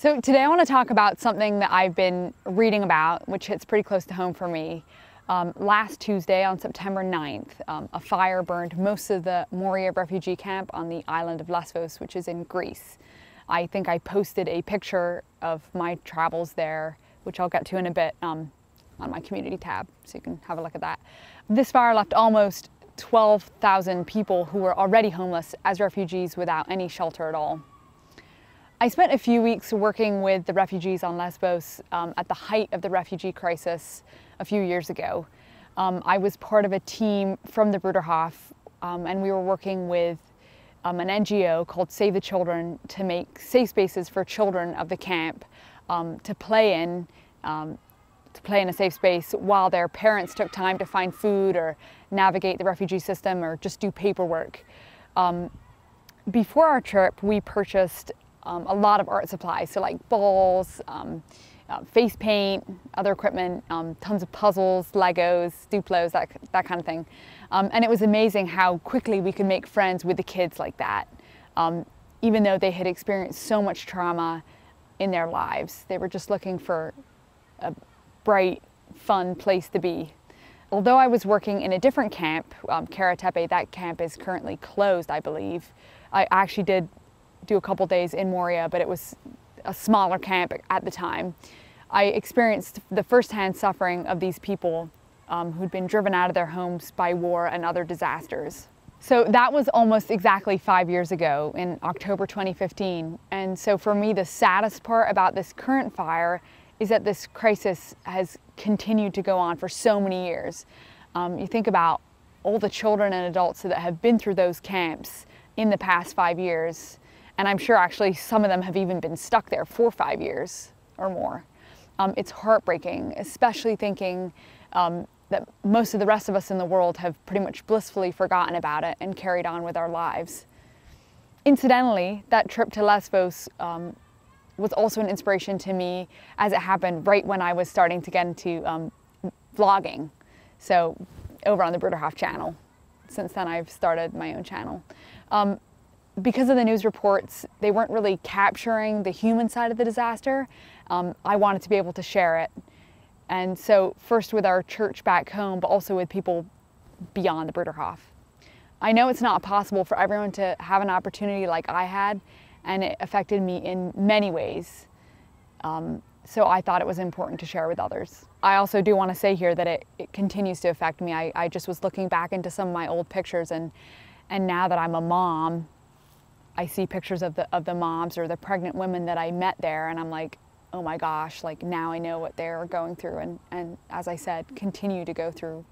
So today I want to talk about something that I've been reading about, which hits pretty close to home for me. Last Tuesday on September 9th, a fire burned most of the Moria refugee camp on the island of Lesbos, which is in Greece. I think I posted a picture of my travels there, which I'll get to in a bit, on my community tab, so you can have a look at that. This fire left almost 12,000 people who were already homeless as refugees without any shelter at all. I spent a few weeks working with the refugees on Lesbos at the height of the refugee crisis a few years ago. I was part of a team from the Bruderhof, and we were working with an NGO called Save the Children to make safe spaces for children of the camp to play in a safe space while their parents took time to find food or navigate the refugee system or just do paperwork. Before our trip, we purchased a lot of art supplies, so like balls, face paint, other equipment, tons of puzzles, Legos, Duplos, that kind of thing. And it was amazing how quickly we could make friends with the kids like that. Even though they had experienced so much trauma in their lives, they were just looking for a bright, fun place to be. Although I was working in a different camp, Karatepe, that camp is currently closed, I believe. I actually did do a couple days in Moria, but it was a smaller camp at the time. I experienced the firsthand suffering of these people who'd been driven out of their homes by war and other disasters. So that was almost exactly 5 years ago in October 2015. And so for me, the saddest part about this current fire is that this crisis has continued to go on for so many years. You think about all the children and adults that have been through those camps in the past 5 years. And I'm sure actually some of them have even been stuck there for 5 years or more. It's heartbreaking, especially thinking that most of the rest of us in the world have pretty much blissfully forgotten about it and carried on with our lives. Incidentally, that trip to Lesbos was also an inspiration to me, as it happened right when I was starting to get into vlogging. So over on the Bruderhof channel. Since then I've started my own channel. Because of the news reports, they weren't really capturing the human side of the disaster. I wanted to be able to share it. And so first with our church back home, but also with people beyond the Bruderhof. I know it's not possible for everyone to have an opportunity like I had, and it affected me in many ways. So I thought it was important to share with others. I also do want to say here that it continues to affect me. I just was looking back into some of my old pictures, and now that I'm a mom, I see pictures of the moms or the pregnant women that I met there, and I'm like, oh my gosh, like now I know what they're going through and as I said, continue to go through.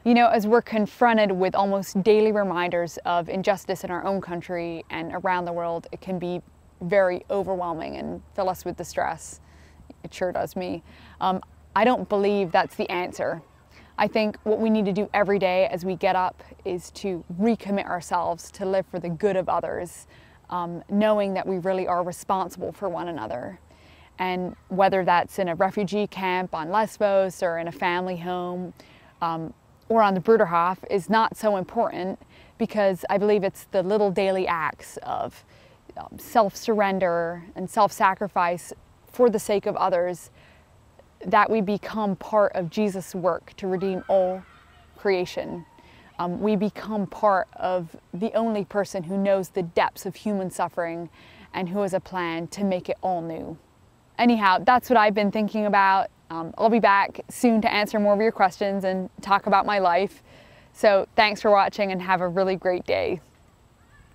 You know, as we're confronted with almost daily reminders of injustice in our own country and around the world, it can be very overwhelming and fill us with distress. It sure does me. I don't believe that's the answer. I think what we need to do every day as we get up is to recommit ourselves to live for the good of others, knowing that we really are responsible for one another. And whether that's in a refugee camp on Lesbos or in a family home or on the Bruderhof is not so important, because I believe it's the little daily acts of self-surrender and self-sacrifice for the sake of others that we become part of Jesus' work to redeem all creation. We become part of the only person who knows the depths of human suffering and who has a plan to make it all new. Anyhow, that's what I've been thinking about. I'll be back soon to answer more of your questions and talk about my life. So thanks for watching and have a really great day.